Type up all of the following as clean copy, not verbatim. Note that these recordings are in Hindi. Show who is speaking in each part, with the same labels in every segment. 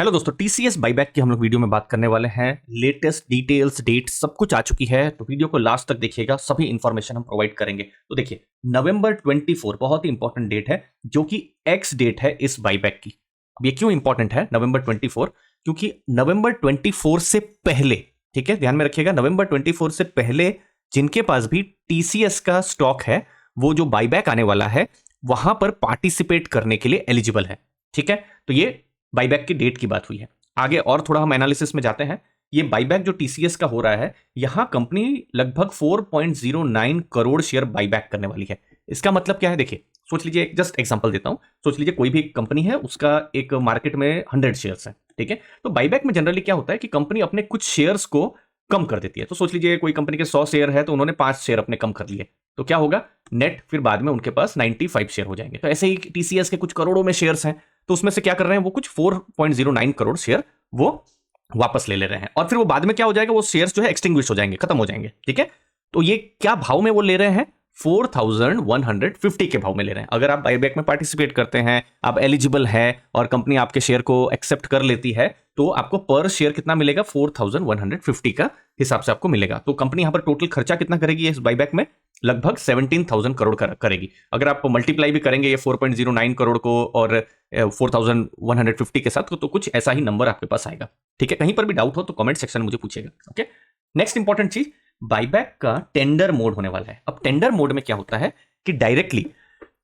Speaker 1: हेलो दोस्तों, टीसीएस बाईबैक की हम लोग वीडियो में बात करने वाले हैं। लेटेस्ट डिटेल्स, डेट सब कुछ आ चुकी है, तो वीडियो को लास्ट तक देखिएगा, सभी इंफॉर्मेशन हम प्रोवाइड करेंगे। तो देखिए, नवंबर 24 बहुत ही इंपॉर्टेंट डेट है, जो कि एक्स डेट है इस बाईबैक की। अब ये क्यों इंपॉर्टेंट है नवंबर 24? क्योंकि नवंबर 24 से पहले, ठीक है, ध्यान में रखिएगा, नवंबर 24 से पहले जिनके पास भी टीसीएस का स्टॉक है, वो जो बाईबैक आने वाला है वहां पर पार्टिसिपेट करने के लिए एलिजिबल है। ठीक है, तो ये बाईबैक की डेट की बात हुई है। आगे और थोड़ा हम एनालिसिस में जाते हैं। ये बाईबैक जो टीसीएस का हो रहा है, यहां कंपनी लगभग 4.09 करोड़ शेयर बाईबैक करने वाली है। इसका मतलब क्या है? देखिए, सोच लीजिए, एक जस्ट एग्जांपल देता हूं। सोच लीजिए कोई भी कंपनी है, उसका एक मार्केट में 100 शेयर्स है, ठीक है। तो बाईबैक में जनरली क्या होता है कि कंपनी अपने कुछ शेयर्स को कम कर देती है। तो सोच लीजिए कोई कंपनी के 100 शेयर है, तो उन्होंने 5 शेयर अपने कम कर लिए, तो क्या होगा? नेट फिर बाद में उनके पास 95 शेयर हो जाएंगे। तो ऐसे ही टीसीएस के कुछ करोड़ों में शेयर्स हैं, तो उसमें से क्या कर रहे हैं, वो कुछ 4.09 करोड़ शेयर वो वापस ले रहे हैं, और फिर वो बाद में क्या हो जाएगा, वो शेयर्स जो है एक्सटिंग्विश हो जाएंगे, खत्म हो जाएंगे। ठीक है, तो ये क्या भाव में वो ले रहे हैं? 4150 के भाव में ले रहे हैं। अगर आप बाईबैक में पार्टिसिपेट करते हैं, आप एलिजिबल है और कंपनी आपके शेयर को एक्सेप्ट कर लेती है, तो आपको पर शेयर कितना मिलेगा? 4150 का हिसाब से आपको मिलेगा। तो कंपनी यहां पर टोटल खर्चा कितना करेगी इस बाईबैक में? लगभग 17,000 करोड़ करेगी। अगर आप मल्टीप्लाई भी करेंगे ये 4.09 करोड़ को और 4150 के साथ, तो कुछ ऐसा ही नंबर आपके पास आएगा। ठीक है, कहीं पर भी डाउट हो तो कमेंट सेक्शन में मुझे पूछिएगा। ओके, नेक्स्ट इंपॉर्टेंट चीज, बाईबैक का टेंडर मोड होने वाला है। अब टेंडर मोड में क्या होता है कि डायरेक्टली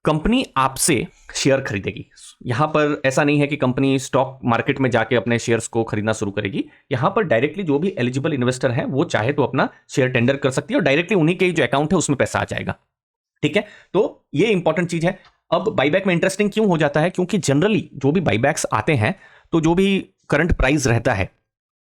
Speaker 1: कंपनी आपसे शेयर खरीदेगी। यहां पर ऐसा नहीं है कि कंपनी स्टॉक मार्केट में जाके अपने शेयर्स को खरीदना शुरू करेगी। यहां पर डायरेक्टली जो भी एलिजिबल इन्वेस्टर है, वो चाहे तो अपना शेयर टेंडर कर सकती है और डायरेक्टली उन्हीं के जो अकाउंट है उसमें पैसा आ जाएगा। ठीक है, तो ये इंपॉर्टेंट चीज है। अब बाईबैक में इंटरेस्टिंग क्यों हो जाता है? क्योंकि जनरली जो भी बाईबैक्स आते हैं, तो जो भी करंट प्राइस रहता है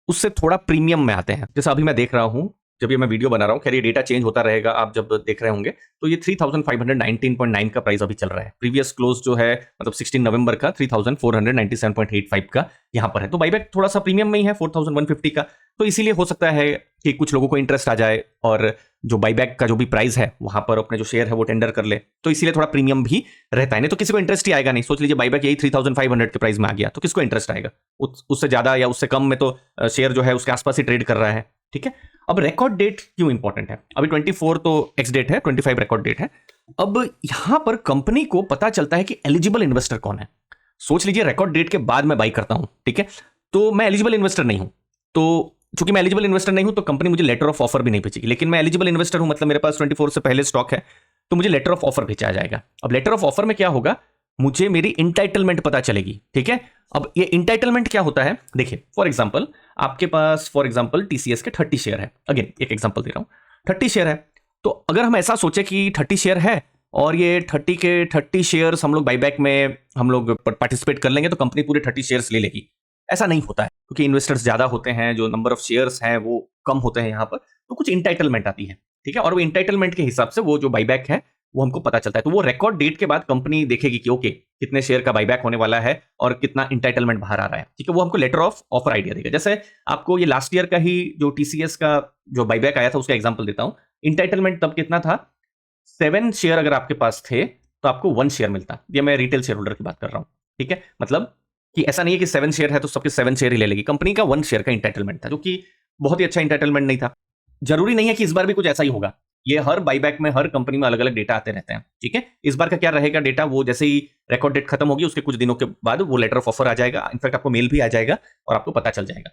Speaker 1: उससे थोड़ा प्रीमियम में आते हैं। जैसा अभी मैं देख रहा हूं, जब ये मैं वीडियो बना रहा हूं, खैर ये डेटा चेंज होता रहेगा, आप जब देख रहे होंगे, तो ये 3519.9 का प्राइस अभी चल रहा है। प्रीवियस क्लोज जो है, मतलब 16 नवंबर का 3497.85 का यहां पर है। तो बाईबैक थोड़ा सा प्रीमियम में ही है, 4150 का। तो इसीलिए हो सकता है कि कुछ लोगों को इंटरेस्ट आ जाए और जो बाईबैक का जो भी प्राइस है वहां पर अपने जो शेयर है वो टेंडर कर ले, तो इसीलिए थोड़ा प्रीमियम भी रहता है। नहीं तो किसी को इंटरेस्ट ही आएगा नहीं। सोच लीजिए बाईबैक यही 3500 के प्राइस में आ गया, तो किसको इंटरेस्ट आएगा? उससे ज्यादा या उससे कम में तो शेयर जो है उसके आसपास ही ट्रेड कर रहा है। ठीक है, अब रिकॉर्ड डेट क्यों इंपॉर्टेंट है? अभी 24 तो एक्स डेट है, 25 रिकॉर्ड डेट है। अब यहां पर कंपनी को पता चलता है कि एलिजिबल इन्वेस्टर कौन है। सोच लीजिए रिकॉर्ड डेट के बाद मैं बाई करता हूं, ठीक है, तो मैं एलिजिबल इन्वेस्टर नहीं हूं। तो चूंकि मैं एलिजिबल इन्वेस्टर नहीं हूं, तो कंपनी मुझे लेटर ऑफ ऑफर भी नहीं भेजेगी। लेकिन मैं एलिजिबल इन्वेस्टर हूं, मतलब मेरे पास 24 से पहले स्टॉक है, तो मुझे लेटर ऑफ ऑफर भेजा जाएगा। अब लेटर ऑफ ऑफर में क्या होगा? मुझे मेरी इंटाइटलमेंट पता चलेगी। ठीक है, अब ये इंटाइटलमेंट क्या होता है? देखिए, फॉर एग्जांपल आपके पास टीसीएस के 30 शेयर है। अगेन एक एग्जांपल दे रहा हूं, 30 शेयर है। तो अगर हम ऐसा सोचे कि 30 शेयर है और ये 30 के 30 शेयर्स हम लोग बाईबैक में हम लोग पार्टिसिपेट कर लेंगे, तो कंपनी पूरे 30 शेयर्स ले लेगी। ऐसा नहीं होता है, क्योंकि इन्वेस्टर्स ज्यादा होते हैं, जो नंबर ऑफ शेयर्स हैं वो कम होते हैं यहां पर, तो कुछ इंटाइटलमेंट आती है। ठीक है, और वो इंटाइटलमेंट के हिसाब से वो जो बाईबैक है वो हमको पता चलता है। तो वो रिकॉर्ड डेट के बाद कंपनी देखेगी कि ओके, कितने शेयर का बाईबैक होने वाला है और कितना इंटाइटलमेंट बाहर आ रहा है। ठीक है, वो हमको लेटर ऑफ ऑफर आइडिया देगा। जैसे आपको ये लास्ट ईयर का ही जो टीसीएस का जो बाईबैक आया था उसका एग्जांपल देता हूं। इंटाइटलमेंट तब कितना था? 7 शेयर अगर आपके पास थे तो आपको 1 शेयर मिलता। ये मैं रिटेल शेयर होल्डर की बात कर रहा हूं। ठीक है, मतलब कि ऐसा नहीं है कि 7 शेयर है तो सबके 7 शेयर ही ले लेगी। कंपनी का 1 शेयर का इंटाइटलमेंट था, जो कि बहुत ही अच्छा इंटाइटलमेंट नहीं था। जरूरी नहीं है कि इस बार भी कुछ ऐसा ही होगा। ये हर बाईबैक में, हर कंपनी में अलग अलग डेटा आते रहते हैं। ठीक है, इस बार का क्या रहेगा डेटा? वो जैसे ही रिकॉर्ड डेट खत्म होगी उसके कुछ दिनों के बाद वो लेटर ऑफ ऑफर आ जाएगा। इनफैक्ट आपको मेल भी आ जाएगा और आपको पता चल जाएगा।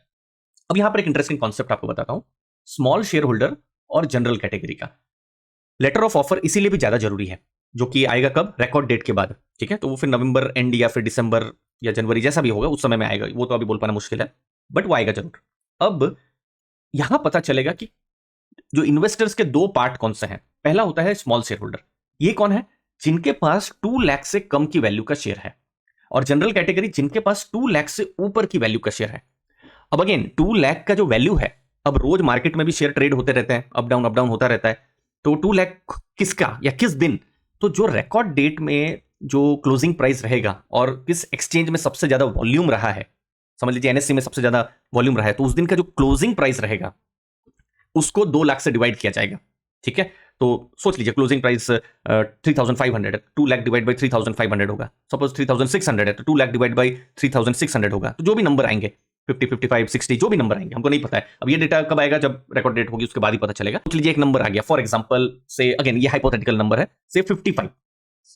Speaker 1: अब यहां पर एक इंटरेस्टिंग कॉन्सेप्ट आपको बताता हूं, स्मॉल शेयर होल्डर और जनरल कैटेगरी का लेटर ऑफ ऑफर इसीलिए भी ज्यादा जरूरी है, जो कि आएगा कब? रिकॉर्ड डेट के बाद। ठीक है, तो वो फिर नवंबर एंड या फिर दिसंबर या जनवरी, जैसा भी होगा उस समय में आएगा। वो तो अभी बोल पाना मुश्किल है, बट वो आएगा जरूर। अब यहां पता चलेगा कि जो इन्वेस्टर्स के 2 पार्ट कौन से हैं। पहला होता है स्मॉल शेयर होल्डर। ये कौन है? जिनके पास 2 लाख से कम की वैल्यू का शेयर है। और जनरल कैटेगरी, जिनके पास 2 लाख से ऊपर की वैल्यू का शेयर है। अब अगेन 2 लाख का जो वैल्यू है, अब रोज मार्केट में भी शेयर ट्रेड होते रहते हैं, अप डाउन होता रहता है। तो 2 लाख किसका या किस दिन? तो जो रिकॉर्ड डेट में जो क्लोजिंग प्राइस रहेगा और किस एक्सचेंज में सबसे ज्यादा वॉल्यूम रहा है, समझ लीजिए एनएससी में सबसे ज्यादा वॉल्यूम रहा है, तो उस दिन का जो क्लोजिंग प्राइस रहेगा उसको 2 लाख से डिवाइड किया जाएगा। ठीक है, तो सोच लीजिए क्लोजिंग प्राइस 3500 है, 2 लाख डिवाइड बाई 3500 होगा। सपोज 3600 है तो 2 लाख डिवाइड बाई 3600 होगा। तो जो भी नंबर आएंगे 50, 55, 60 जो भी नंबर आएंगे, हमको नहीं पता है। अब ये डेटा कब आएगा, जब रिकॉर्ड डेट होगी उसके बाद ही पता चलेगा। सोच लीजिए एक नंबर आ गया, फॉर एग्जांपल से अगेन ये हाइपोथेटिकल नंबर है, से 55,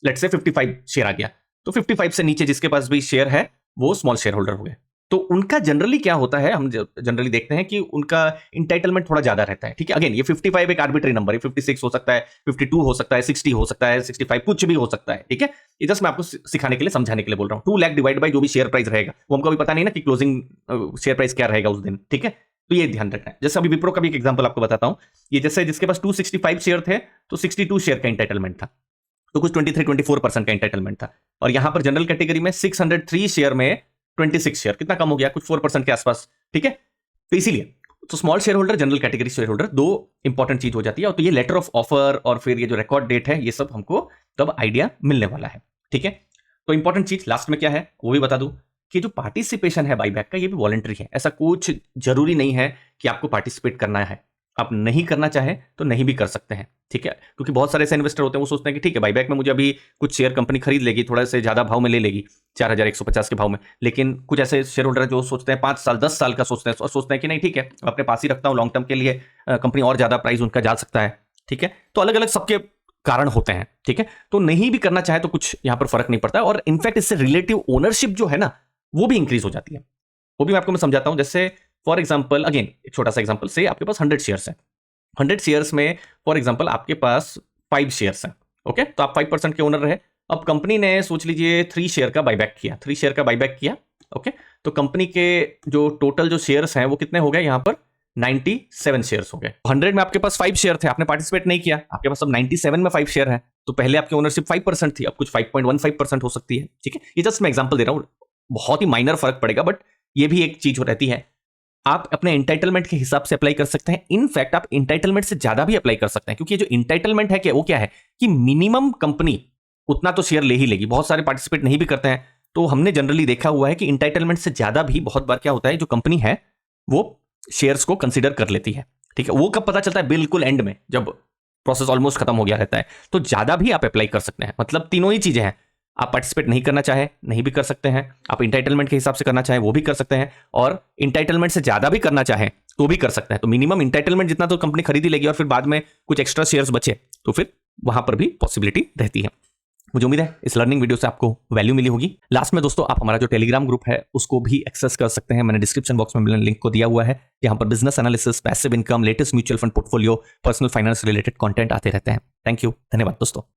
Speaker 1: लेट्स से 55 शेयर आ गया, तो 55 से नीचे जिसके पास भी शेयर है वो स्मॉल शेयर होल्डर हो गए। तो उनका जनरली क्या होता है, हम जनरली देखते हैं कि उनका इंटाइटलमेंट थोड़ा ज्यादा रहता है। ठीक है, अगेन ये 55 एक आर्बिट्री नंबर है, 56 हो सकता है, 52 हो सकता है, 60 हो सकता है, 65 कुछ भी हो सकता है। ठीक है, ये जस्ट मैं आपको सिखाने के लिए, समझाने के लिए बोल रहा हूँ। 2 लाख डिवाइड बाई जो भी शेयर प्राइस रहेगा, वो हमको अभी पता नहीं ना कि क्लोजिंग शेयर प्राइस क्या रहेगा उस दिन। ठीक है, तो ये ध्यान रखना है। जैसे अभी विप्रो का भी एक एग्जांपल आपको बताता हूं, ये जैसे जिसके पास 265 शेयर थे तो 62 शेयर का इंटाइटलमेंट था, तो कुछ 23-24% का इंटाइटलमेंट था। और यहां पर जनरल कैटेगरी में 603 शेयर में 26 शेयर, कितना कम हो गया, कुछ 4% के आसपास। ठीक है, तो इसीलिए तो small share holder, general category share holder, दो इंपॉर्टेंट चीज हो जाती है। और तो ये लेटर ऑफ ऑफर और फिर ये जो रिकॉर्ड डेट है, ये सब हमको तब आइडिया मिलने वाला है। ठीक है, तो इंपॉर्टेंट चीज लास्ट में क्या है वो भी बता दूं कि जो पार्टिसिपेशन है बाईबैक का, ये भी वॉलंटरी है। ऐसा कुछ जरूरी नहीं है कि आपको पार्टिसिपेट करना है, आप नहीं करना चाहे तो नहीं भी कर सकते हैं। ठीक है, क्योंकि बहुत सारे ऐसे इन्वेस्टर होते हैं, वो सोचते हैं कि ठीक है बाईबैक में मुझे अभी कुछ शेयर कंपनी खरीद लेगी, थोड़ा से ज्यादा भाव में ले लेगी, 4150 के भाव में। लेकिन कुछ ऐसे शेयर होल्डर जो सोचते हैं 5 साल 10 साल का सोचते हैं, और सोचते हैं कि नहीं ठीक है अपने पास ही रखता हूं, लॉन्ग टर्म के लिए कंपनी और ज्यादा प्राइस उनका जा सकता है। ठीक है, तो अलग अलग सबके कारण होते हैं। ठीक है, तो नहीं भी करना चाहे तो कुछ यहां पर फर्क नहीं पड़ता, और इनफैक्ट इससे रिलेटिव ओनरशिप जो है ना वो भी इंक्रीज हो जाती है। वो भी मैं आपको मैं समझाता हूं। जैसे फॉर एग्जांपल, अगेन एक छोटा सा एग्जांपल, से आपके पास 100 शेयर्स हैं, 100 शेयर्स में फॉर एग्जांपल आपके पास 5 शेयर्स हैं। ओके, तो आप 5% के ओनर रहे। अब कंपनी ने सोच लीजिए 3 शेयर का बाईबैक किया, 3 शेयर का बाईबैक किया। ओके, तो कंपनी के जो टोटल जो शेयर्स हैं वो कितने हो गए, यहां पर 97 शेयर्स हो गए। 100 में आपके पास 5 शेयर थे, आपने पार्टिसिपेट नहीं किया, आपके पास अब 97 में 5 शेयर है, तो पहले आपकी ओनरशिप 5% थी, अब कुछ 5.15% हो सकती है। ठीक है, ये जस्ट मैं एग्जांपल दे रहा हूं, बहुत ही माइनर फर्क पड़ेगा, बट ये भी एक चीज रहती है। आप अपने इंटाइटलमेंट के हिसाब से अप्लाई कर सकते हैं। इनफैक्ट आप इंटाइटलमेंट से ज्यादा भी अप्लाई कर सकते हैं, क्योंकि ये जो इंटाइटलमेंट है वो क्या है कि मिनिमम कंपनी उतना तो शेयर ले ही लेगी। बहुत सारे पार्टिसिपेट नहीं भी करते हैं, तो हमने जनरली देखा हुआ है कि इंटाइटलमेंट से ज्यादा भी बहुत बार क्या होता है, जो कंपनी है वो शेयर्स को कंसीडर कर लेती है। ठीक है, वो कब पता चलता है, बिल्कुल एंड में, जब प्रोसेस ऑलमोस्ट खत्म हो गया रहता है। तो ज्यादा भी आप अप्लाई कर सकते हैं, मतलब तीनों ही चीजें हैं। आप पार्टिसिपेट नहीं करना चाहे नहीं भी कर सकते हैं, आप इंटाइटलमेंट के हिसाब से करना चाहे वो भी कर सकते हैं, और इंटाइटलमेंट से ज्यादा भी करना चाहे तो भी कर सकते हैं। तो मिनिमम इंटाइटलमेंट जितना तो कंपनी खरीद ही लेगी, और फिर बाद में कुछ एक्स्ट्रा शेयर्स बचे तो फिर वहां पर भी पॉसिबिलिटी रहती है। मुझे उम्मीद है इस लर्निंग वीडियो से आपको वैल्यू मिली होगी। लास्ट में दोस्तों, आप हमारा जो टेलीग्राम ग्रुप है उसको भी एक्सेस कर सकते हैं। मैंने डिस्क्रिप्शन बॉक्स में लिंक को दिया हुआ है, जहां पर business analysis, passive income, latest mutual fund portfolio, personal finance related content आते रहते हैं। थैंक यू, धन्यवाद दोस्तों।